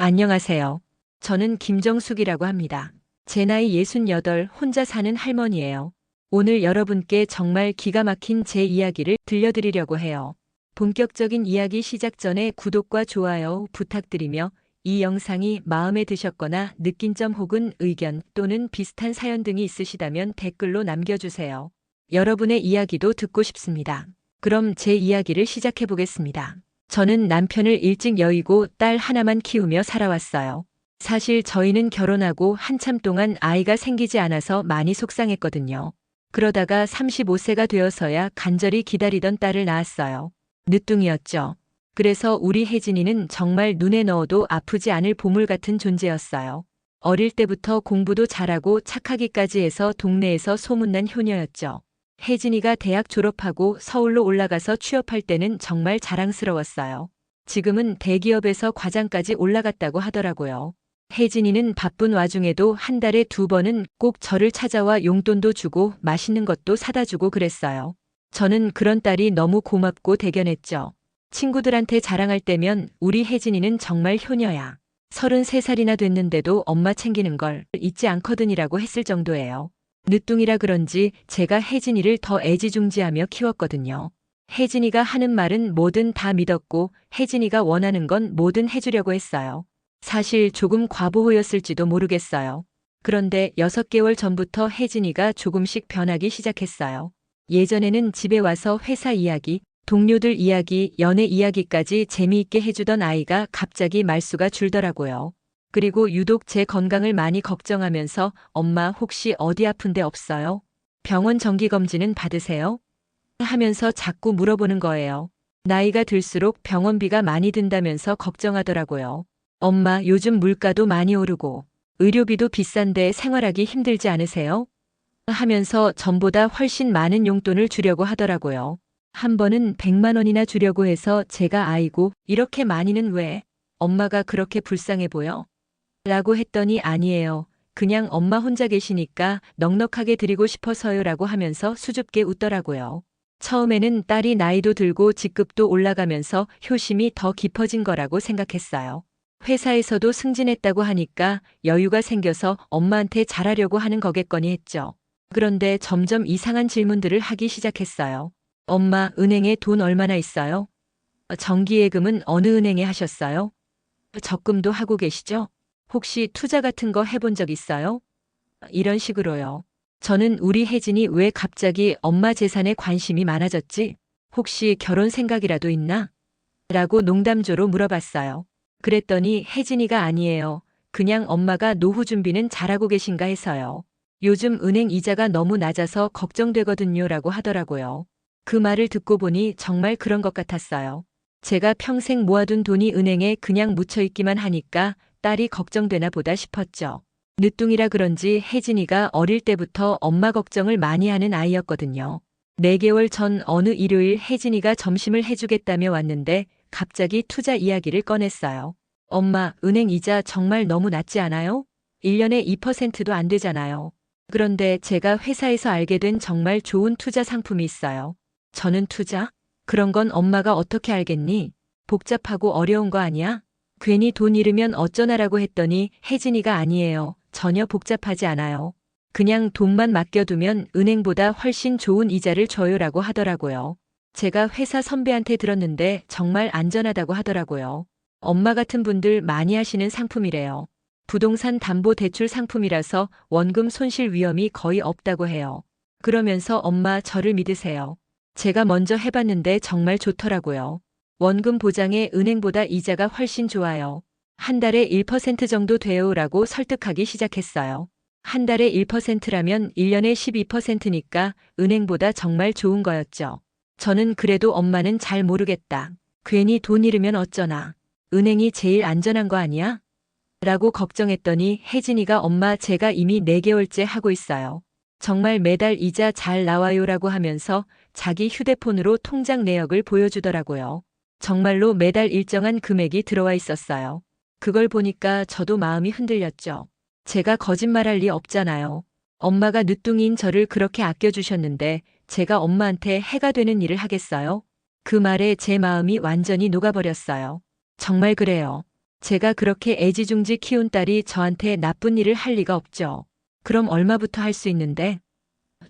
안녕하세요. 저는 김정숙이라고 합니다. 제 나이 68, 혼자 사는 할머니예요. 오늘 여러분께 정말 기가 막힌 제 이야기를 들려드리려고 해요. 본격적인 이야기 시작 전에 구독과 좋아요 부탁드리며 이 영상이 마음에 드셨거나 느낀 점 혹은 의견 또는 비슷한 사연 등이 있으시다면 댓글로 남겨주세요. 여러분의 이야기도 듣고 싶습니다. 그럼 제 이야기를 시작해 보겠습니다. 저는 남편을 일찍 여의고 딸 하나만 키우며 살아왔어요. 사실 저희는 결혼하고 한참 동안 아이가 생기지 않아서 많이 속상했거든요. 그러다가 35세가 되어서야 간절히 기다리던 딸을 낳았어요. 늦둥이였죠. 그래서 우리 혜진이는 정말 눈에 넣어도 아프지 않을 보물 같은 존재였어요. 어릴 때부터 공부도 잘하고 착하기까지 해서 동네에서 소문난 효녀였죠. 혜진이가 대학 졸업하고 서울로 올라가서 취업할 때는 정말 자랑스러웠어요. 지금은 대기업에서 과장까지 올라갔다고 하더라고요. 혜진이는 바쁜 와중에도 한 달에 2번은 꼭 저를 찾아와 용돈도 주고 맛있는 것도 사다 주고 그랬어요. 저는 그런 딸이 너무 고맙고 대견했죠. 친구들한테 자랑할 때면 우리 혜진이는 정말 효녀야. 33살이나 됐는데도 엄마 챙기는 걸 잊지 않거든이라고 했을 정도예요. 늦둥이라 그런지 제가 혜진이를 더 애지중지하며 키웠거든요. 혜진이가 하는 말은 뭐든 다 믿었고 혜진이가 원하는 건 뭐든 해주려고 했어요. 사실 조금 과보호였을지도 모르겠어요. 그런데 6개월 전부터 혜진이가 조금씩 변하기 시작했어요. 예전에는 집에 와서 회사 이야기, 동료들 이야기, 연애 이야기까지 재미있게 해주던 아이가 갑자기 말수가 줄더라고요. 그리고 유독 제 건강을 많이 걱정하면서 엄마 혹시 어디 아픈 데 없어요? 병원 정기검진은 받으세요? 하면서 자꾸 물어보는 거예요. 나이가 들수록 병원비가 많이 든다면서 걱정하더라고요. 엄마 요즘 물가도 많이 오르고 의료비도 비싼데 생활하기 힘들지 않으세요? 하면서 전보다 훨씬 많은 용돈을 주려고 하더라고요. 한 번은 100만 원이나 주려고 해서 제가 아이고 이렇게 많이는 왜? 엄마가 그렇게 불쌍해 보여? 라고 했더니 아니에요. 그냥 엄마 혼자 계시니까 넉넉하게 드리고 싶어서요 라고 하면서 수줍게 웃더라고요. 처음에는 딸이 나이도 들고 직급도 올라가면서 효심이 더 깊어진 거라고 생각했어요. 회사에서도 승진했다고 하니까 여유가 생겨서 엄마한테 잘하려고 하는 거겠거니 했죠. 그런데 점점 이상한 질문들을 하기 시작했어요. 엄마, 은행에 돈 얼마나 있어요? 정기예금은 어느 은행에 하셨어요? 적금도 하고 계시죠? 혹시 투자 같은 거 해본 적 있어요? 이런 식으로요. 저는 우리 혜진이 왜 갑자기 엄마 재산에 관심이 많아졌지? 혹시 결혼 생각이라도 있나? 라고 농담조로 물어봤어요. 그랬더니 혜진이가 아니에요. 그냥 엄마가 노후 준비는 잘하고 계신가 해서요. 요즘 은행 이자가 너무 낮아서 걱정되거든요 라고 하더라고요. 그 말을 듣고 보니 정말 그런 것 같았어요. 제가 평생 모아둔 돈이 은행에 그냥 묻혀있기만 하니까 딸이 걱정되나 보다 싶었죠. 늦둥이라 그런지 혜진이가 어릴 때부터 엄마 걱정을 많이 하는 아이였거든요. 4개월 전 어느 일요일 혜진이가 점심을 해주겠다며 왔는데 갑자기 투자 이야기를 꺼냈어요. 엄마, 은행 이자 정말 너무 낮지 않아요? 1년에 2%도 안 되잖아요. 그런데 제가 회사에서 알게 된 정말 좋은 투자 상품이 있어요. 저는 투자? 그런 건 엄마가 어떻게 알겠니? 복잡하고 어려운 거 아니야? 괜히 돈 잃으면 어쩌나라고 했더니 혜진이가 아니에요. 전혀 복잡하지 않아요. 그냥 돈만 맡겨두면 은행보다 훨씬 좋은 이자를 줘요라고 하더라고요. 제가 회사 선배한테 들었는데 정말 안전하다고 하더라고요. 엄마 같은 분들 많이 하시는 상품이래요. 부동산 담보 대출 상품이라서 원금 손실 위험이 거의 없다고 해요. 그러면서 엄마 저를 믿으세요. 제가 먼저 해봤는데 정말 좋더라고요. 원금 보장에 은행보다 이자가 훨씬 좋아요. 한 달에 1% 정도 돼요라고 설득하기 시작했어요. 한 달에 1%라면 1년에 12%니까 은행보다 정말 좋은 거였죠. 저는 그래도 엄마는 잘 모르겠다. 괜히 돈 잃으면 어쩌나. 은행이 제일 안전한 거 아니야? 라고 걱정했더니 혜진이가 엄마 제가 이미 4개월째 하고 있어요. 정말 매달 이자 잘 나와요라고 하면서 자기 휴대폰으로 통장 내역을 보여주더라고요. 정말로 매달 일정한 금액이 들어와 있었어요. 그걸 보니까 저도 마음이 흔들렸죠. 제가 거짓말할 리 없잖아요. 엄마가 늦둥이인 저를 그렇게 아껴주셨는데 제가 엄마한테 해가 되는 일을 하겠어요? 그 말에 제 마음이 완전히 녹아버렸어요. 정말 그래요. 제가 그렇게 애지중지 키운 딸이 저한테 나쁜 일을 할 리가 없죠. 그럼 얼마부터 할 수 있는데?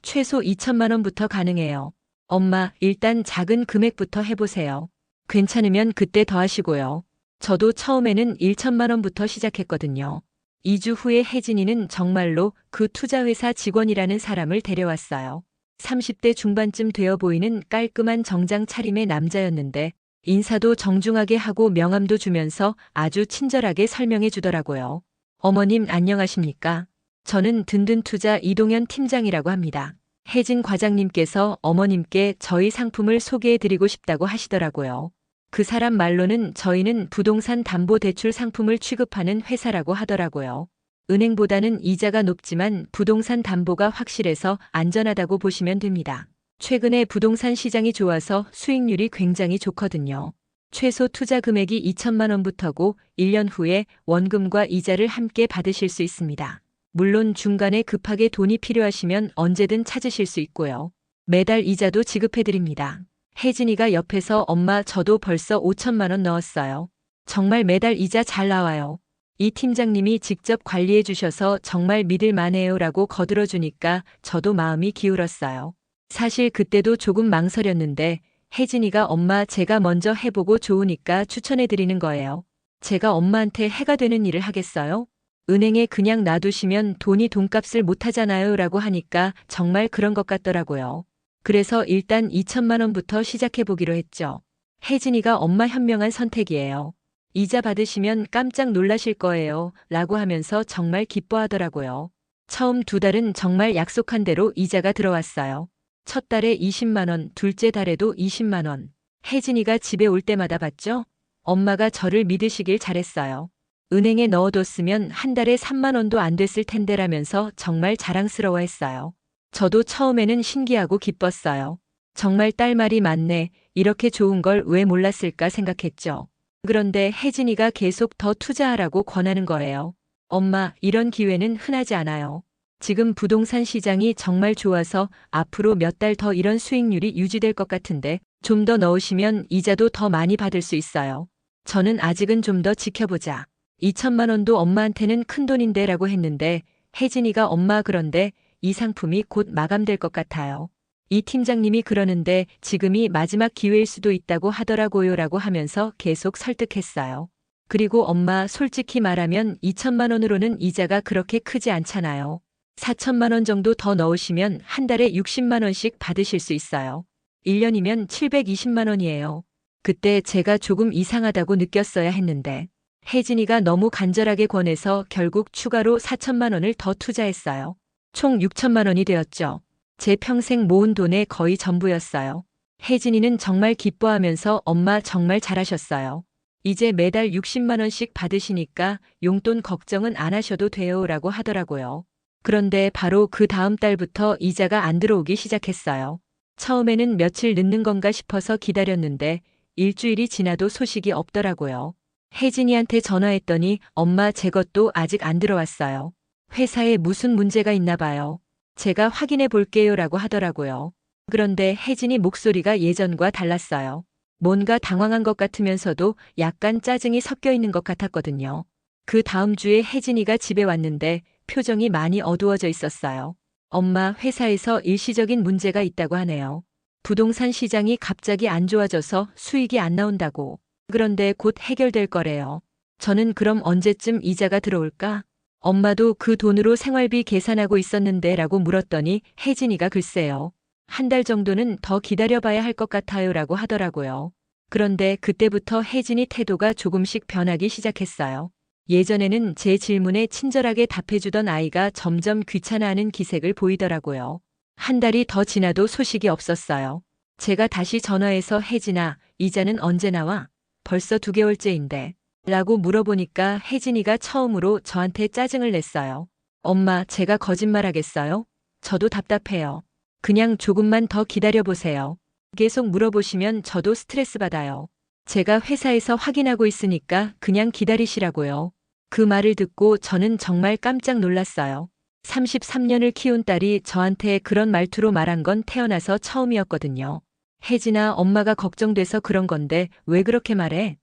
최소 2천만 원부터 가능해요. 엄마, 일단 작은 금액부터 해보세요. 괜찮으면 그때 더 하시고요. 저도 처음에는 1천만 원부터 시작했거든요. 2주 후에 혜진이는 정말로 그 투자회사 직원이라는 사람을 데려왔어요. 30대 중반쯤 되어 보이는 깔끔한 정장 차림의 남자였는데 인사도 정중하게 하고 명함도 주면서 아주 친절하게 설명해 주더라고요. 어머님 안녕하십니까? 저는 든든투자 이동현 팀장이라고 합니다. 혜진 과장님께서 어머님께 저희 상품을 소개해 드리고 싶다고 하시더라고요. 그 사람 말로는 저희는 부동산 담보대출 상품을 취급하는 회사라고 하더라고요. 은행보다는 이자가 높지만 부동산 담보가 확실해서 안전하다고 보시면 됩니다. 최근에 부동산 시장이 좋아서 수익률이 굉장히 좋거든요. 최소 투자 금액이 2천만 원부터고 1년 후에 원금과 이자를 함께 받으실 수 있습니다. 물론 중간에 급하게 돈이 필요하시면 언제든 찾으실 수 있고요. 매달 이자도 지급해드립니다. 혜진이가 옆에서 엄마 저도 벌써 5천만 원 넣었어요. 정말 매달 이자 잘 나와요. 이 팀장님이 직접 관리해 주셔서 정말 믿을 만해요 라고 거들어주니까 저도 마음이 기울었어요. 사실 그때도 조금 망설였는데 혜진이가 엄마 제가 먼저 해보고 좋으니까 추천해 드리는 거예요. 제가 엄마한테 해가 되는 일을 하겠어요? 은행에 그냥 놔두시면 돈이 돈값을 못 하잖아요 라고 하니까 정말 그런 것 같더라고요. 그래서 일단 2천만 원부터 시작해 보기로 했죠. 혜진이가 엄마 현명한 선택이에요. 이자 받으시면 깜짝 놀라실 거예요 라고 하면서 정말 기뻐하더라고요. 처음 2달은 정말 약속한 대로 이자가 들어왔어요. 첫 달에 20만 원, 둘째 달에도 20만 원. 혜진이가 집에 올 때마다 받죠? 엄마가 저를 믿으시길 잘했어요. 은행에 넣어뒀으면 한 달에 3만 원도 안 됐을 텐데라면서 정말 자랑스러워했어요. 저도 처음에는 신기하고 기뻤어요. 정말 딸 말이 맞네. 이렇게 좋은 걸 왜 몰랐을까 생각했죠. 그런데 혜진이가 계속 더 투자하라고 권하는 거예요. 엄마, 이런 기회는 흔하지 않아요. 지금 부동산 시장이 정말 좋아서 앞으로 몇 달 더 이런 수익률이 유지될 것 같은데 좀 더 넣으시면 이자도 더 많이 받을 수 있어요. 저는 아직은 좀 더 지켜보자. 2천만 원도 엄마한테는 큰돈인데 라고 했는데 혜진이가 엄마 그런데 이 상품이 곧 마감될 것 같아요. 이 팀장님이 그러는데 지금이 마지막 기회일 수도 있다고 하더라고요 라고 하면서 계속 설득했어요. 그리고 엄마 솔직히 말하면 2천만 원으로는 이자가 그렇게 크지 않잖아요. 4천만 원 정도 더 넣으시면 한 달에 60만 원씩 받으실 수 있어요. 1년이면 720만 원이에요. 그때 제가 조금 이상하다고 느꼈어야 했는데 혜진이가 너무 간절하게 권해서 결국 추가로 4천만 원을 더 투자했어요. 총 6천만 원이 되었죠. 제 평생 모은 돈의 거의 전부였어요. 혜진이는 정말 기뻐하면서 엄마 정말 잘하셨어요. 이제 매달 60만 원씩 받으시니까 용돈 걱정은 안 하셔도 돼요 라고 하더라고요. 그런데 바로 그 다음 달부터 이자가 안 들어오기 시작했어요. 처음에는 며칠 늦는 건가 싶어서 기다렸는데 일주일이 지나도 소식이 없더라고요. 혜진이한테 전화했더니 엄마 제 것도 아직 안 들어왔어요. 회사에 무슨 문제가 있나 봐요. 제가 확인해 볼게요 라고 하더라고요. 그런데 혜진이 목소리가 예전과 달랐어요. 뭔가 당황한 것 같으면서도 약간 짜증이 섞여 있는 것 같았거든요. 그 다음 주에 혜진이가 집에 왔는데 표정이 많이 어두워져 있었어요. 엄마 회사에서 일시적인 문제가 있다고 하네요. 부동산 시장이 갑자기 안 좋아져서 수익이 안 나온다고. 그런데 곧 해결될 거래요. 저는 그럼 언제쯤 이자가 들어올까? 엄마도 그 돈으로 생활비 계산하고 있었는데 라고 물었더니 혜진이가 글쎄요. 한 달 정도는 더 기다려봐야 할 것 같아요 라고 하더라고요. 그런데 그때부터 혜진이 태도가 조금씩 변하기 시작했어요. 예전에는 제 질문에 친절하게 답해주던 아이가 점점 귀찮아하는 기색을 보이더라고요. 한 달이 더 지나도 소식이 없었어요. 제가 다시 전화해서 혜진아, 이자는 언제 나와? 벌써 2개월째인데. 라고 물어보니까 혜진이가 처음으로 저한테 짜증을 냈어요. 엄마, 제가 거짓말하겠어요? 저도 답답해요. 그냥 조금만 더 기다려보세요. 계속 물어보시면 저도 스트레스 받아요. 제가 회사에서 확인하고 있으니까 그냥 기다리시라고요. 그 말을 듣고 저는 정말 깜짝 놀랐어요. 33년을 키운 딸이 저한테 그런 말투로 말한 건 태어나서 처음이었거든요. 혜진아, 엄마가 걱정돼서 그런 건데 왜 그렇게 말해?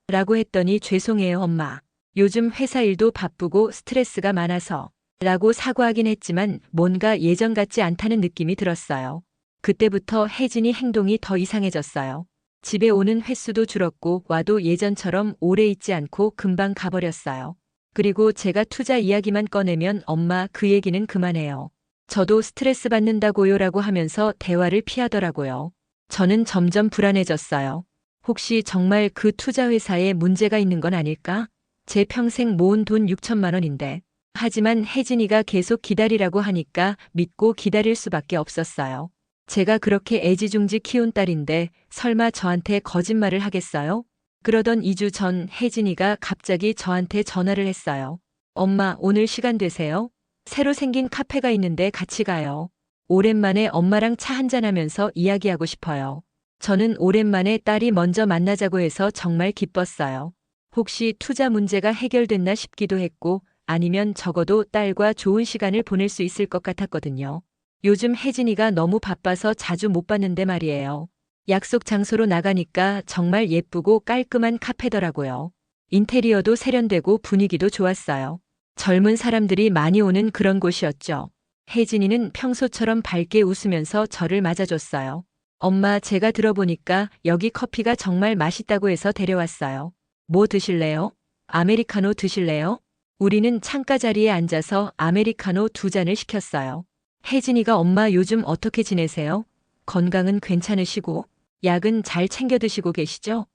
라고 했더니 죄송해요, 엄마. 요즘 회사 일도 바쁘고 스트레스가 많아서 라고 사과하긴 했지만 뭔가 예전 같지 않다는 느낌이 들었어요. 그때부터 혜진이 행동이 더 이상해졌어요. 집에 오는 횟수도 줄었고 와도 예전처럼 오래 있지 않고 금방 가버렸어요. 그리고 제가 투자 이야기만 꺼내면 엄마 그 얘기는 그만해요. 저도 스트레스 받는다고요 라고 하면서 대화를 피하더라고요. 저는 점점 불안해졌어요. 혹시 정말 그 투자 회사에 문제가 있는 건 아닐까? 제 평생 모은 돈 6천만 원인데. 하지만 혜진이가 계속 기다리라고 하니까 믿고 기다릴 수밖에 없었어요. 제가 그렇게 애지중지 키운 딸인데 설마 저한테 거짓말을 하겠어요? 그러던 2주 전 혜진이가 갑자기 저한테 전화를 했어요. 엄마, 오늘 시간 되세요? 새로 생긴 카페가 있는데 같이 가요. 오랜만에 엄마랑 차 한잔하면서 이야기하고 싶어요. 저는 오랜만에 딸이 먼저 만나자고 해서 정말 기뻤어요. 혹시 투자 문제가 해결됐나 싶기도 했고 아니면 적어도 딸과 좋은 시간을 보낼 수 있을 것 같았거든요. 요즘 혜진이가 너무 바빠서 자주 못 봤는데 말이에요. 약속 장소로 나가니까 정말 예쁘고 깔끔한 카페더라고요. 인테리어도 세련되고 분위기도 좋았어요. 젊은 사람들이 많이 오는 그런 곳이었죠. 혜진이는 평소처럼 밝게 웃으면서 저를 맞아줬어요. 엄마, 제가 들어보니까 여기 커피가 정말 맛있다고 해서 데려왔어요. 뭐 드실래요? 아메리카노 드실래요? 우리는 창가 자리에 앉아서 아메리카노 2잔을 시켰어요. 혜진이가 엄마 요즘 어떻게 지내세요? 건강은 괜찮으시고 약은 잘 챙겨 드시고 계시죠?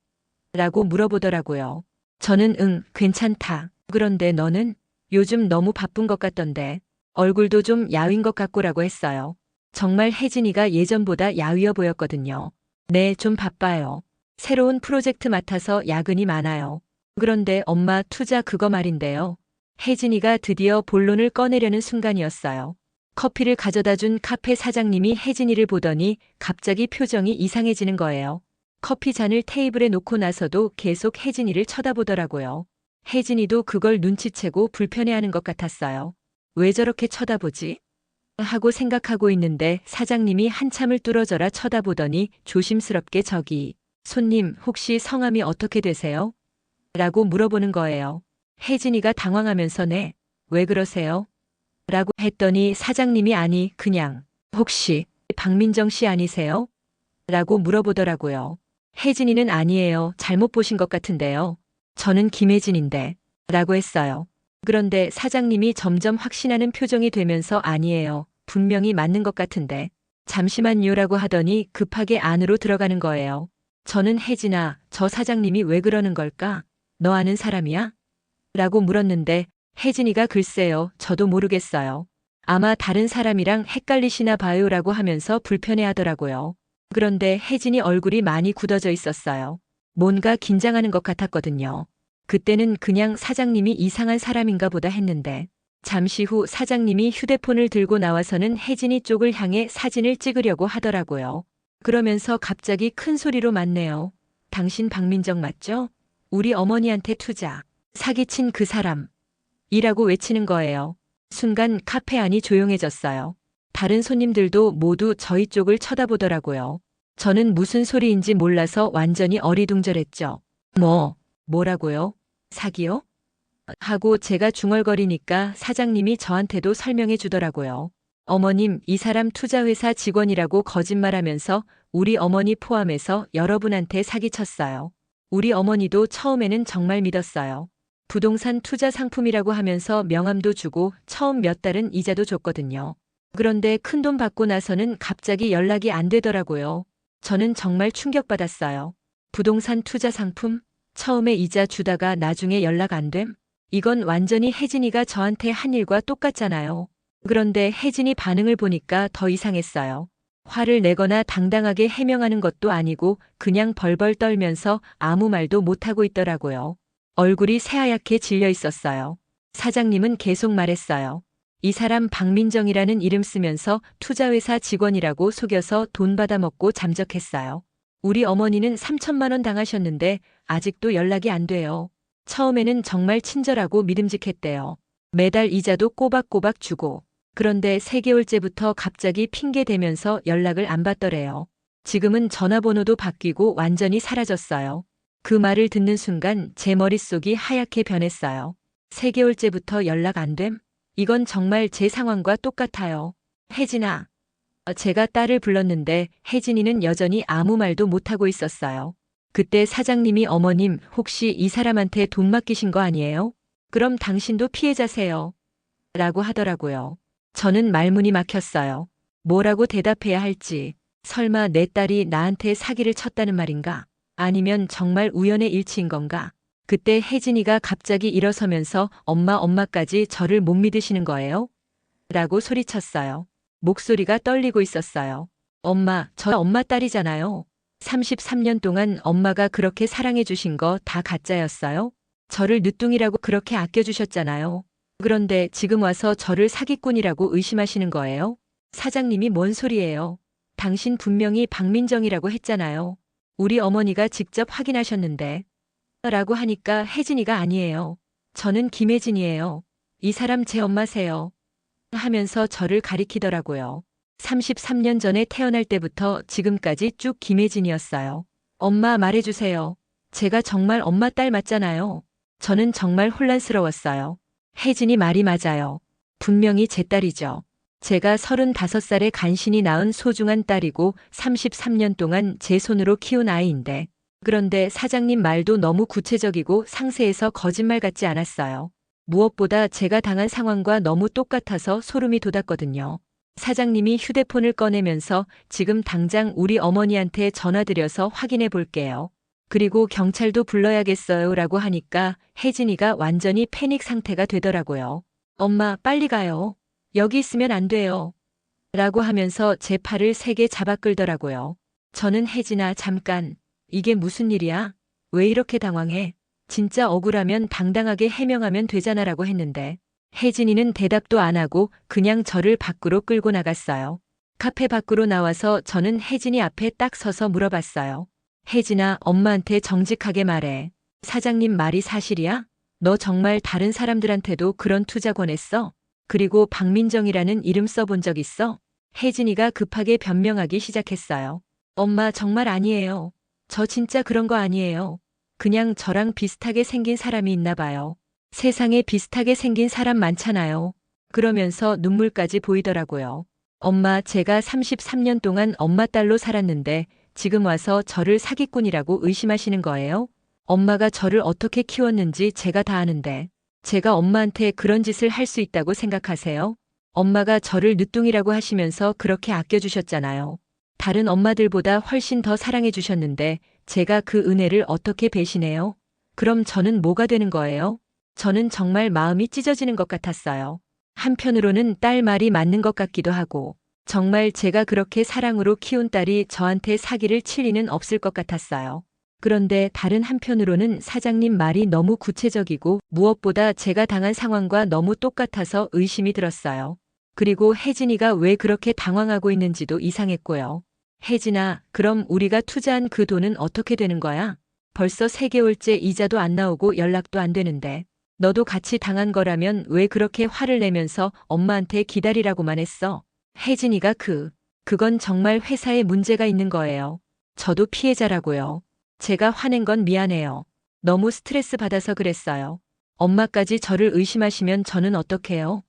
라고 물어보더라고요. 저는 응, 괜찮다. 그런데 너는? 요즘 너무 바쁜 것 같던데. 얼굴도 좀 야윈 것 같고라고 했어요. 정말 혜진이가 예전보다 야위어 보였거든요. 네, 좀 바빠요. 새로운 프로젝트 맡아서 야근이 많아요. 그런데 엄마 투자 그거 말인데요. 혜진이가 드디어 본론을 꺼내려는 순간이었어요. 커피를 가져다 준 카페 사장님이 혜진이를 보더니 갑자기 표정이 이상해지는 거예요. 커피 잔을 테이블에 놓고 나서도 계속 혜진이를 쳐다보더라고요. 혜진이도 그걸 눈치채고 불편해하는 것 같았어요. 왜 저렇게 쳐다보지? 하고 생각하고 있는데 사장님이 한참을 뚫어져라 쳐다보더니 조심스럽게 저기, 손님 혹시 성함이 어떻게 되세요? 라고 물어보는 거예요. 혜진이가 당황하면서 네, 왜 그러세요? 라고 했더니 사장님이 아니, 그냥, 혹시 박민정 씨 아니세요? 라고 물어보더라고요. 혜진이는 아니에요. 잘못 보신 것 같은데요. 저는 김혜진인데. 라고 했어요. 그런데 사장님이 점점 확신하는 표정이 되면서 아니에요. 분명히 맞는 것 같은데. 잠시만요라고 하더니 급하게 안으로 들어가는 거예요. 저는 혜진아, 저 사장님이 왜 그러는 걸까? 너 아는 사람이야? 라고 물었는데 혜진이가 글쎄요, 저도 모르겠어요. 아마 다른 사람이랑 헷갈리시나 봐요라고 하면서 불편해 하더라고요. 그런데 혜진이 얼굴이 많이 굳어져 있었어요. 뭔가 긴장하는 것 같았거든요. 그때는 그냥 사장님이 이상한 사람인가 보다 했는데 잠시 후 사장님이 휴대폰을 들고 나와서는 혜진이 쪽을 향해 사진을 찍으려고 하더라고요. 그러면서 갑자기 큰 소리로 맞네요. 당신 박민정 맞죠? 우리 어머니한테 투자. 사기친 그 사람. 이라고 외치는 거예요. 순간 카페 안이 조용해졌어요. 다른 손님들도 모두 저희 쪽을 쳐다보더라고요. 저는 무슨 소리인지 몰라서 완전히 어리둥절했죠. 뭐라고요? 사기요? 하고 제가 중얼거리니까 사장님이 저한테도 설명해 주더라고요. 어머님, 이 사람 투자회사 직원이라고 거짓말하면서 우리 어머니 포함해서 여러분한테 사기쳤어요. 우리 어머니도 처음에는 정말 믿었어요. 부동산 투자 상품이라고 하면서 명함도 주고 처음 몇 달은 이자도 줬거든요. 그런데 큰돈 받고 나서는 갑자기 연락이 안 되더라고요. 저는 정말 충격받았어요. 부동산 투자 상품? 처음에 이자 주다가 나중에 연락 안 됨? 이건 완전히 혜진이가 저한테 한 일과 똑같잖아요. 그런데 혜진이 반응을 보니까 더 이상했어요. 화를 내거나 당당하게 해명하는 것도 아니고 그냥 벌벌 떨면서 아무 말도 못하고 있더라고요. 얼굴이 새하얗게 질려 있었어요. 사장님은 계속 말했어요. 이 사람 박민정이라는 이름 쓰면서 투자회사 직원이라고 속여서 돈 받아먹고 잠적했어요. 우리 어머니는 3천만 원 당하셨는데 아직도 연락이 안 돼요. 처음에는 정말 친절하고 믿음직했대요. 매달 이자도 꼬박꼬박 주고. 그런데 3개월째부터 갑자기 핑계 대면서 연락을 안 받더래요. 지금은 전화번호도 바뀌고 완전히 사라졌어요. 그 말을 듣는 순간 제 머릿속이 하얗게 변했어요. 3개월째부터 연락 안 됨? 이건 정말 제 상황과 똑같아요. 혜진아. 제가 딸을 불렀는데 혜진이는 여전히 아무 말도 못하고 있었어요. 그때 사장님이 어머님 혹시 이 사람한테 돈 맡기신 거 아니에요? 그럼 당신도 피해자세요. 라고 하더라고요. 저는 말문이 막혔어요. 뭐라고 대답해야 할지. 설마 내 딸이 나한테 사기를 쳤다는 말인가? 아니면 정말 우연의 일치인 건가? 그때 혜진이가 갑자기 일어서면서 엄마까지 저를 못 믿으시는 거예요? 라고 소리쳤어요. 목소리가 떨리고 있었어요. 엄마, 저 엄마 딸이잖아요. 33년 동안 엄마가 그렇게 사랑해 주신 거 다 가짜였어요? 저를 늦둥이라고 그렇게 아껴주셨잖아요. 그런데 지금 와서 저를 사기꾼이라고 의심하시는 거예요? 사장님이 뭔 소리예요? 당신 분명히 박민정이라고 했잖아요. 우리 어머니가 직접 확인하셨는데. 라고 하니까 혜진이가 아니에요. 저는 김혜진이에요. 이 사람 제 엄마세요. 하면서 저를 가리키더라고요. 33년 전에 태어날 때부터 지금까지 쭉 김혜진이었어요. 엄마 말해주세요. 제가 정말 엄마 딸 맞잖아요. 저는 정말 혼란스러웠어요. 혜진이 말이 맞아요. 분명히 제 딸이죠. 제가 35살에 간신히 낳은 소중한 딸이고 33년 동안 제 손으로 키운 아이인데. 그런데 사장님 말도 너무 구체적이고 상세해서 거짓말 같지 않았어요. 무엇보다 제가 당한 상황과 너무 똑같아서 소름이 돋았거든요. 사장님이 휴대폰을 꺼내면서 지금 당장 우리 어머니한테 전화드려서 확인해 볼게요. 그리고 경찰도 불러야겠어요 라고 하니까 혜진이가 완전히 패닉 상태가 되더라고요. 엄마 빨리 가요. 여기 있으면 안 돼요. 라고 하면서 제 팔을 세게 잡아 끌더라고요. 저는 혜진아 잠깐. 이게 무슨 일이야? 왜 이렇게 당황해? 진짜 억울하면 당당하게 해명하면 되잖아라고 했는데 혜진이는 대답도 안 하고 그냥 저를 밖으로 끌고 나갔어요. 카페 밖으로 나와서 저는 혜진이 앞에 딱 서서 물어봤어요. 혜진아, 엄마한테 정직하게 말해. 사장님 말이 사실이야? 너 정말 다른 사람들한테도 그런 투자 권했어? 그리고 박민정이라는 이름 써본 적 있어? 혜진이가 급하게 변명하기 시작했어요. 엄마 정말 아니에요. 저 진짜 그런 거 아니에요. 그냥 저랑 비슷하게 생긴 사람이 있나 봐요. 세상에 비슷하게 생긴 사람 많잖아요. 그러면서 눈물까지 보이더라고요. 엄마, 제가 33년 동안 엄마 딸로 살았는데 지금 와서 저를 사기꾼이라고 의심하시는 거예요? 엄마가 저를 어떻게 키웠는지 제가 다 아는데 제가 엄마한테 그런 짓을 할 수 있다고 생각하세요? 엄마가 저를 늦둥이라고 하시면서 그렇게 아껴주셨잖아요. 다른 엄마들보다 훨씬 더 사랑해 주셨는데 제가 그 은혜를 어떻게 배신해요? 그럼 저는 뭐가 되는 거예요? 저는 정말 마음이 찢어지는 것 같았어요. 한편으로는 딸 말이 맞는 것 같기도 하고 정말 제가 그렇게 사랑으로 키운 딸이 저한테 사기를 칠 리는 없을 것 같았어요. 그런데 다른 한편으로는 사장님 말이 너무 구체적이고 무엇보다 제가 당한 상황과 너무 똑같아서 의심이 들었어요. 그리고 혜진이가 왜 그렇게 당황하고 있는지도 이상했고요. 혜진아, 그럼 우리가 투자한 그 돈은 어떻게 되는 거야? 벌써 3개월째 이자도 안 나오고 연락도 안 되는데. 너도 같이 당한 거라면 왜 그렇게 화를 내면서 엄마한테 기다리라고만 했어? 혜진이가 그건 정말 회사에 문제가 있는 거예요. 저도 피해자라고요. 제가 화낸 건 미안해요. 너무 스트레스 받아서 그랬어요. 엄마까지 저를 의심하시면 저는 어떡해요?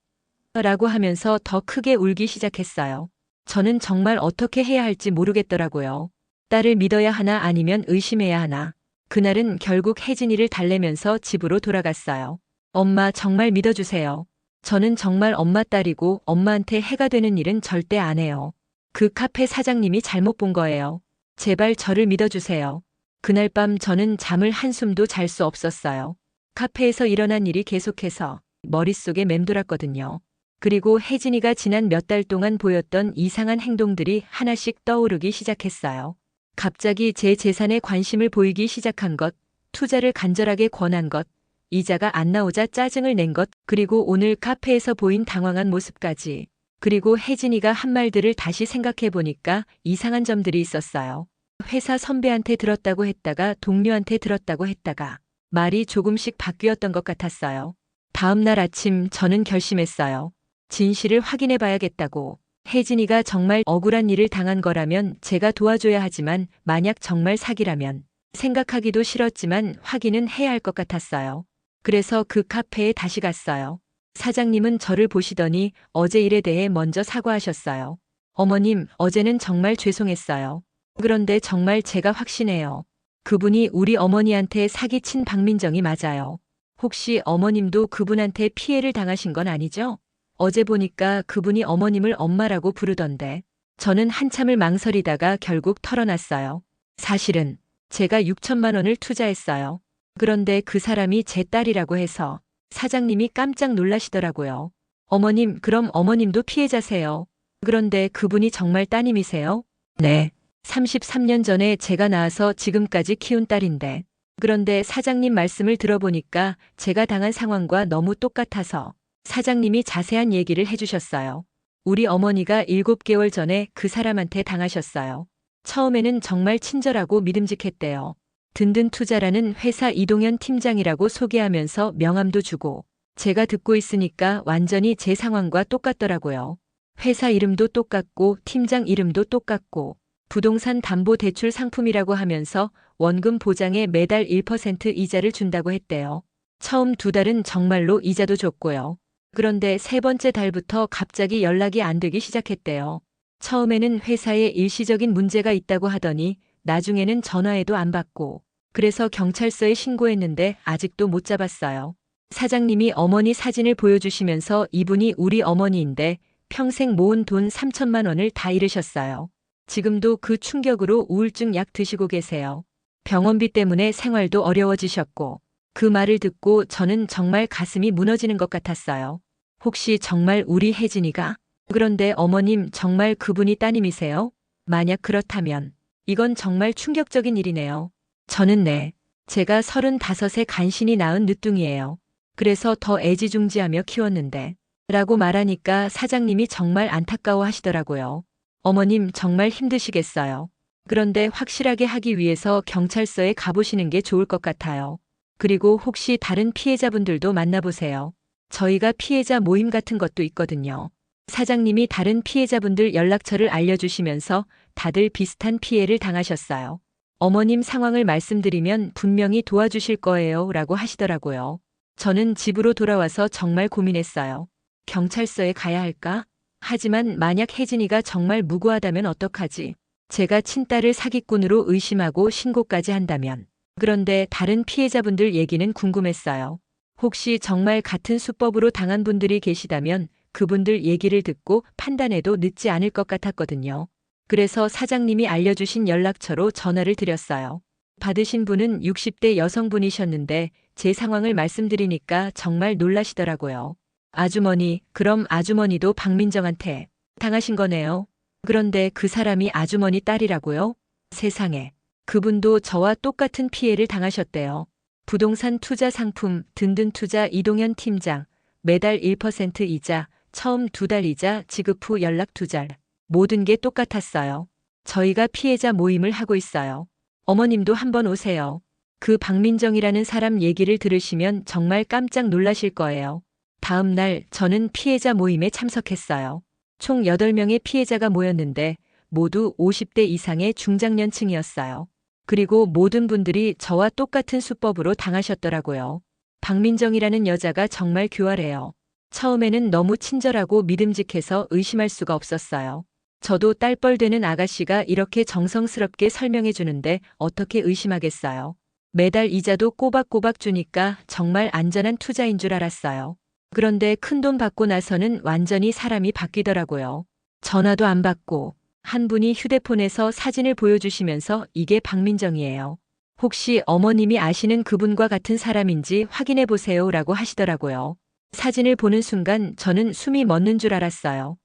라고 하면서 더 크게 울기 시작했어요. 저는 정말 어떻게 해야 할지 모르겠더라고요. 딸을 믿어야 하나 아니면 의심해야 하나. 그날은 결국 혜진이를 달래면서 집으로 돌아갔어요. 엄마 정말 믿어주세요. 저는 정말 엄마 딸이고 엄마한테 해가 되는 일은 절대 안 해요. 그 카페 사장님이 잘못 본 거예요. 제발 저를 믿어주세요. 그날 밤 저는 잠을 한숨도 잘 수 없었어요. 카페에서 일어난 일이 계속해서 머릿속에 맴돌았거든요. 그리고 혜진이가 지난 몇 달 동안 보였던 이상한 행동들이 하나씩 떠오르기 시작했어요. 갑자기 제 재산에 관심을 보이기 시작한 것, 투자를 간절하게 권한 것, 이자가 안 나오자 짜증을 낸 것, 그리고 오늘 카페에서 보인 당황한 모습까지. 그리고 혜진이가 한 말들을 다시 생각해 보니까 이상한 점들이 있었어요. 회사 선배한테 들었다고 했다가 동료한테 들었다고 했다가 말이 조금씩 바뀌었던 것 같았어요. 다음 날 아침 저는 결심했어요. 진실을 확인해 봐야겠다고. 혜진이가 정말 억울한 일을 당한 거라면 제가 도와줘야 하지만 만약 정말 사기라면 생각하기도 싫었지만 확인은 해야 할 것 같았어요. 그래서 그 카페에 다시 갔어요. 사장님은 저를 보시더니 어제 일에 대해 먼저 사과하셨어요. 어머님, 어제는 정말 죄송했어요. 그런데 정말 제가 확신해요. 그분이 우리 어머니한테 사기친 박민정이 맞아요. 혹시 어머님도 그분한테 피해를 당하신 건 아니죠? 어제 보니까 그분이 어머님을 엄마라고 부르던데. 저는 한참을 망설이다가 결국 털어놨어요. 사실은 제가 6천만 원을 투자했어요. 그런데 그 사람이 제 딸이라고 해서 사장님이 깜짝 놀라시더라고요. 어머님, 그럼 어머님도 피해자세요. 그런데 그분이 정말 따님이세요? 네. 33년 전에 제가 낳아서 지금까지 키운 딸인데. 그런데 사장님 말씀을 들어보니까 제가 당한 상황과 너무 똑같아서 사장님이 자세한 얘기를 해주셨어요. 우리 어머니가 7개월 전에 그 사람한테 당하셨어요. 처음에는 정말 친절하고 믿음직했대요. 든든 투자라는 회사 이동현 팀장이라고 소개하면서 명함도 주고 제가 듣고 있으니까 완전히 제 상황과 똑같더라고요. 회사 이름도 똑같고 팀장 이름도 똑같고 부동산 담보 대출 상품이라고 하면서 원금 보장에 매달 1% 이자를 준다고 했대요. 처음 2달은 정말로 이자도 줬고요. 그런데 3번째 달부터 갑자기 연락이 안 되기 시작했대요. 처음에는 회사에 일시적인 문제가 있다고 하더니 나중에는 전화해도 안 받고 그래서 경찰서에 신고했는데 아직도 못 잡았어요. 사장님이 어머니 사진을 보여주시면서 이분이 우리 어머니인데 평생 모은 돈 3천만 원을 다 잃으셨어요. 지금도 그 충격으로 우울증 약 드시고 계세요. 병원비 때문에 생활도 어려워지셨고 그 말을 듣고 저는 정말 가슴이 무너지는 것 같았어요. 혹시 정말 우리 혜진이가? 그런데 어머님 정말 그분이 따님이세요? 만약 그렇다면 이건 정말 충격적인 일이네요. 저는 네. 제가 35에 간신히 낳은 늦둥이에요. 그래서 더 애지중지하며 키웠는데 라고 말하니까 사장님이 정말 안타까워 하시더라고요. 어머님 정말 힘드시겠어요. 그런데 확실하게 하기 위해서 경찰서에 가보시는 게 좋을 것 같아요. 그리고 혹시 다른 피해자분들도 만나보세요. 저희가 피해자 모임 같은 것도 있거든요. 사장님이 다른 피해자분들 연락처를 알려주시면서 다들 비슷한 피해를 당하셨어요. 어머님 상황을 말씀드리면 분명히 도와주실 거예요 라고 하시더라고요. 저는 집으로 돌아와서 정말 고민했어요. 경찰서에 가야 할까? 하지만 만약 혜진이가 정말 무고하다면 어떡하지? 제가 친딸을 사기꾼으로 의심하고 신고까지 한다면. 그런데 다른 피해자분들 얘기는 궁금했어요. 혹시 정말 같은 수법으로 당한 분들이 계시다면 그분들 얘기를 듣고 판단해도 늦지 않을 것 같았거든요. 그래서 사장님이 알려주신 연락처로 전화를 드렸어요. 받으신 분은 60대 여성분이셨는데 제 상황을 말씀드리니까 정말 놀라시더라고요. 아주머니, 그럼 아주머니도 박민정한테 당하신 거네요. 그런데 그 사람이 아주머니 딸이라고요? 세상에. 그분도 저와 똑같은 피해를 당하셨대요. 부동산 투자 상품 든든 투자 이동현 팀장, 매달 1% 이자, 처음 2달 이자 지급 후 연락 2달. 모든 게 똑같았어요. 저희가 피해자 모임을 하고 있어요. 어머님도 한번 오세요. 그 박민정이라는 사람 얘기를 들으시면 정말 깜짝 놀라실 거예요. 다음 날 저는 피해자 모임에 참석했어요. 총 8명의 피해자가 모였는데 모두 50대 이상의 중장년층이었어요. 그리고 모든 분들이 저와 똑같은 수법으로 당하셨더라고요. 박민정이라는 여자가 정말 교활해요. 처음에는 너무 친절하고 믿음직해서 의심할 수가 없었어요. 저도 딸뻘 되는 아가씨가 이렇게 정성스럽게 설명해 주는데 어떻게 의심하겠어요. 매달 이자도 꼬박꼬박 주니까 정말 안전한 투자인 줄 알았어요. 그런데 큰돈 받고 나서는 완전히 사람이 바뀌더라고요. 전화도 안 받고 한 분이 휴대폰에서 사진을 보여주시면서 이게 박민정이에요. 혹시 어머님이 아시는 그분과 같은 사람인지 확인해 보세요 라고 하시더라고요. 사진을 보는 순간 저는 숨이 멎는 줄 알았어요.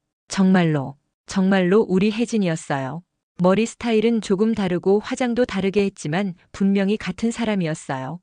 정말로 우리 혜진이었어요. 머리 스타일은 조금 다르고 화장도 다르게 했지만 분명히 같은 사람이었어요.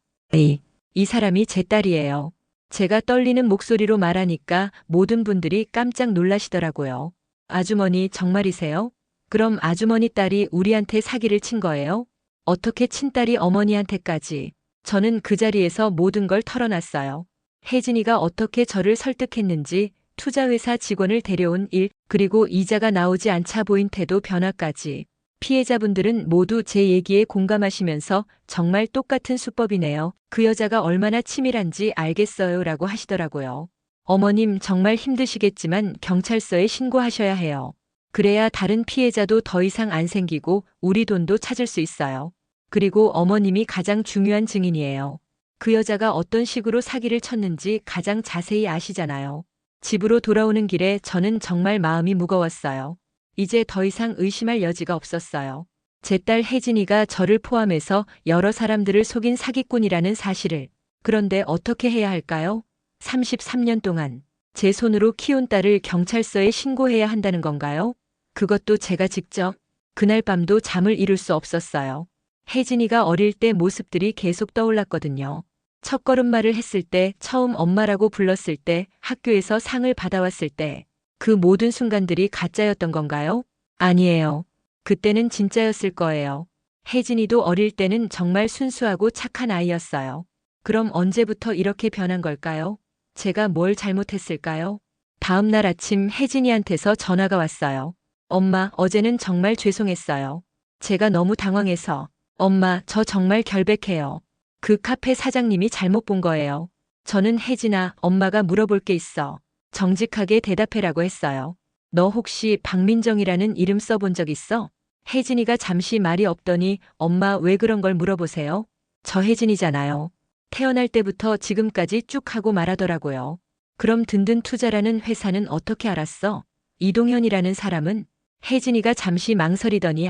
이 사람이 제 딸이에요. 제가 떨리는 목소리로 말하니까 모든 분들이 깜짝 놀라시더라고요. 아주머니 정말이세요? 그럼 아주머니 딸이 우리한테 사기를 친 거예요? 어떻게 친딸이 어머니한테까지? 저는 그 자리에서 모든 걸 털어놨어요. 혜진이가 어떻게 저를 설득했는지, 투자회사 직원을 데려온 일, 그리고 이자가 나오지 않자 보인 태도 변화까지. 피해자분들은 모두 제 얘기에 공감하시면서 정말 똑같은 수법이네요. 그 여자가 얼마나 치밀한지 알겠어요. 라고 하시더라고요. 어머님 정말 힘드시겠지만 경찰서에 신고하셔야 해요. 그래야 다른 피해자도 더 이상 안 생기고 우리 돈도 찾을 수 있어요. 그리고 어머님이 가장 중요한 증인이에요. 그 여자가 어떤 식으로 사기를 쳤는지 가장 자세히 아시잖아요. 집으로 돌아오는 길에 저는 정말 마음이 무거웠어요. 이제 더 이상 의심할 여지가 없었어요. 제 딸 혜진이가 저를 포함해서 여러 사람들을 속인 사기꾼이라는 사실을. 그런데 어떻게 해야 할까요? 33년 동안 제 손으로 키운 딸을 경찰서에 신고해야 한다는 건가요? 그것도 제가 직접. 그날 밤도 잠을 이룰 수 없었어요. 혜진이가 어릴 때 모습들이 계속 떠올랐거든요. 첫걸음마를 했을 때, 처음 엄마라고 불렀을 때, 학교에서 상을 받아왔을 때, 그 모든 순간들이 가짜였던 건가요? 아니에요. 그때는 진짜였을 거예요. 혜진이도 어릴 때는 정말 순수하고 착한 아이였어요. 그럼 언제부터 이렇게 변한 걸까요? 제가 뭘 잘못했을까요? 다음 날 아침 혜진이한테서 전화가 왔어요. 엄마, 어제는 정말 죄송했어요. 제가 너무 당황해서. 엄마, 저 정말 결백해요. 그 카페 사장님이 잘못 본 거예요. 저는 혜진아, 엄마가 물어볼 게 있어. 정직하게 대답해라고 했어요. 너 혹시 박민정이라는 이름 써본 적 있어? 혜진이가 잠시 말이 없더니 엄마 왜 그런 걸 물어보세요? 저 혜진이잖아요. 태어날 때부터 지금까지 쭉 하고 말하더라고요. 그럼 든든 투자라는 회사는 어떻게 알았어? 이동현이라는 사람은? 혜진이가 잠시 망설이더니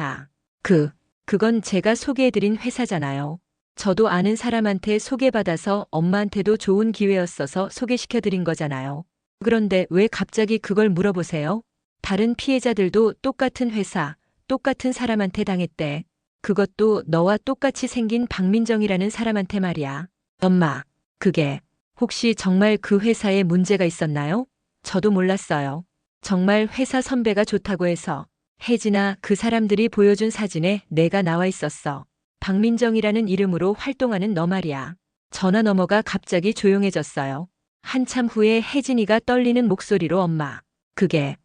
그건 제가 소개해드린 회사잖아요. 저도 아는 사람한테 소개받아서 엄마한테도 좋은 기회였어서 소개시켜드린 거잖아요. 그런데 왜 갑자기 그걸 물어보세요? 다른 피해자들도 똑같은 회사, 똑같은 사람한테 당했대. 그것도 너와 똑같이 생긴 박민정이라는 사람한테 말이야. 엄마, 그게 혹시 정말 그 회사에 문제가 있었나요? 저도 몰랐어요. 정말 회사 선배가 좋다고 해서. 혜진아, 그 사람들이 보여준 사진에 내가 나와 있었어. 박민정이라는 이름으로 활동하는 너 말이야. 전화 너머가 갑자기 조용해졌어요. 한참 후에 혜진이가 떨리는 목소리로 엄마, 그게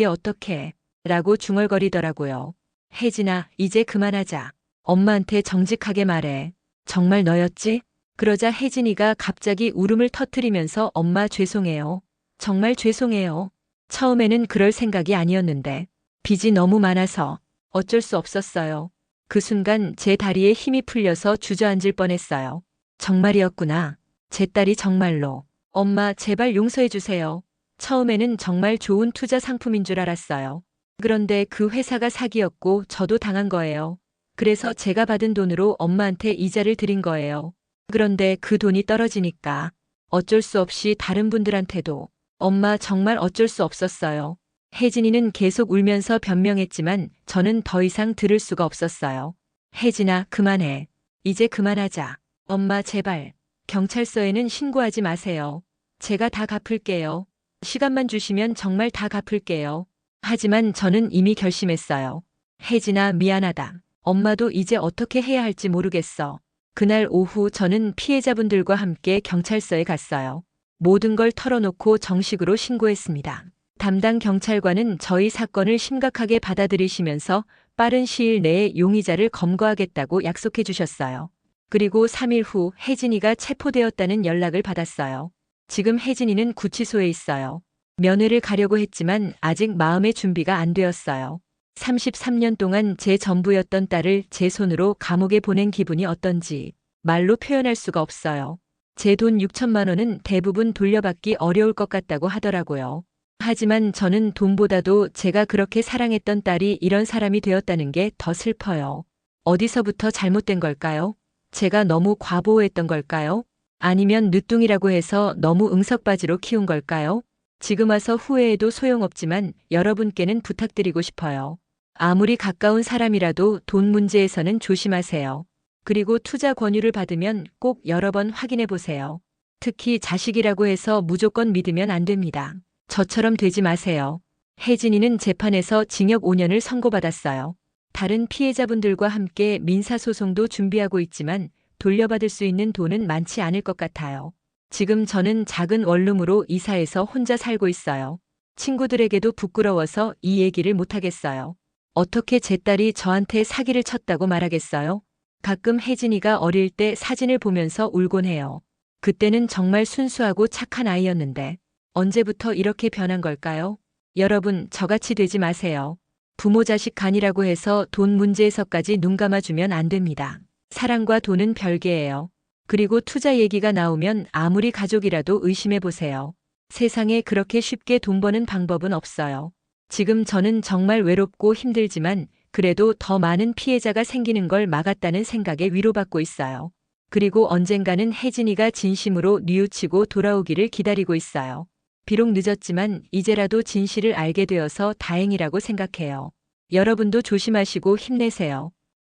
어떻게? 라고 중얼거리더라고요. 혜진아, 이제 그만하자. 엄마한테 정직하게 말해. 정말 너였지? 그러자 혜진이가 갑자기 울음을 터뜨리면서 엄마 죄송해요. 정말 죄송해요. 처음에는 그럴 생각이 아니었는데 빚이 너무 많아서 어쩔 수 없었어요. 그 순간 제 다리에 힘이 풀려서 주저앉을 뻔했어요. 정말이었구나. 제 딸이 정말로. 엄마 제발 용서해 주세요. 처음에는 정말 좋은 투자 상품인 줄 알았어요. 그런데 그 회사가 사기였고 저도 당한 거예요. 그래서 제가 받은 돈으로 엄마한테 이자를 드린 거예요. 그런데 그 돈이 떨어지니까 어쩔 수 없이 다른 분들한테도. 엄마 정말 어쩔 수 없었어요. 혜진이는 계속 울면서 변명했지만 저는 더 이상 들을 수가 없었어요. 혜진아, 그만해. 이제 그만하자. 엄마 제발. 경찰서에는 신고하지 마세요. 제가 다 갚을게요. 시간만 주시면 정말 다 갚을게요. 하지만 저는 이미 결심했어요. 혜진아, 미안하다. 엄마도 이제 어떻게 해야 할지 모르겠어. 그날 오후 저는 피해자분들과 함께 경찰서에 갔어요. 모든 걸 털어놓고 정식으로 신고했습니다. 담당 경찰관은 저희 사건을 심각하게 받아들이시면서 빠른 시일 내에 용의자를 검거하겠다고 약속해 주셨어요. 그리고 3일 후 혜진이가 체포되었다는 연락을 받았어요. 지금 혜진이는 구치소에 있어요. 면회를 가려고 했지만 아직 마음의 준비가 안 되었어요. 33년 동안 제 전부였던 딸을 제 손으로 감옥에 보낸 기분이 어떤지 말로 표현할 수가 없어요. 제 돈 6천만 원은 대부분 돌려받기 어려울 것 같다고 하더라고요. 하지만 저는 돈보다도 제가 그렇게 사랑했던 딸이 이런 사람이 되었다는 게 더 슬퍼요. 어디서부터 잘못된 걸까요? 제가 너무 과보호했던 걸까요? 아니면 늦둥이라고 해서 너무 응석바지로 키운 걸까요? 지금 와서 후회해도 소용없지만 여러분께는 부탁드리고 싶어요. 아무리 가까운 사람이라도 돈 문제에서는 조심하세요. 그리고 투자 권유를 받으면 꼭 여러 번 확인해 보세요. 특히 자식이라고 해서 무조건 믿으면 안 됩니다. 저처럼 되지 마세요. 혜진이는 재판에서 징역 5년을 선고받았어요. 다른 피해자분들과 함께 민사소송도 준비하고 있지만 돌려받을 수 있는 돈은 많지 않을 것 같아요. 지금 저는 작은 원룸으로 이사해서 혼자 살고 있어요. 친구들에게도 부끄러워서 이 얘기를 못하겠어요. 어떻게 제 딸이 저한테 사기를 쳤다고 말하겠어요? 가끔 혜진이가 어릴 때 사진을 보면서 울곤 해요. 그때는 정말 순수하고 착한 아이였는데 언제부터 이렇게 변한 걸까요? 여러분, 저같이 되지 마세요. 부모 자식 간이라고 해서 돈 문제에서까지 눈 감아주면 안 됩니다. 사랑과 돈은 별개예요. 그리고 투자 얘기가 나오면 아무리 가족이라도 의심해 보세요. 세상에 그렇게 쉽게 돈 버는 방법은 없어요. 지금 저는 정말 외롭고 힘들지만 그래도 더 많은 피해자가 생기는 걸 막았다는 생각에 위로받고 있어요. 그리고 언젠가는 혜진이가 진심으로 뉘우치고 돌아오기를 기다리고 있어요. 비록 늦었지만 이제라도 진실을 알게 되어서 다행이라고 생각해요. 여러분도 조심하시고 힘내세요.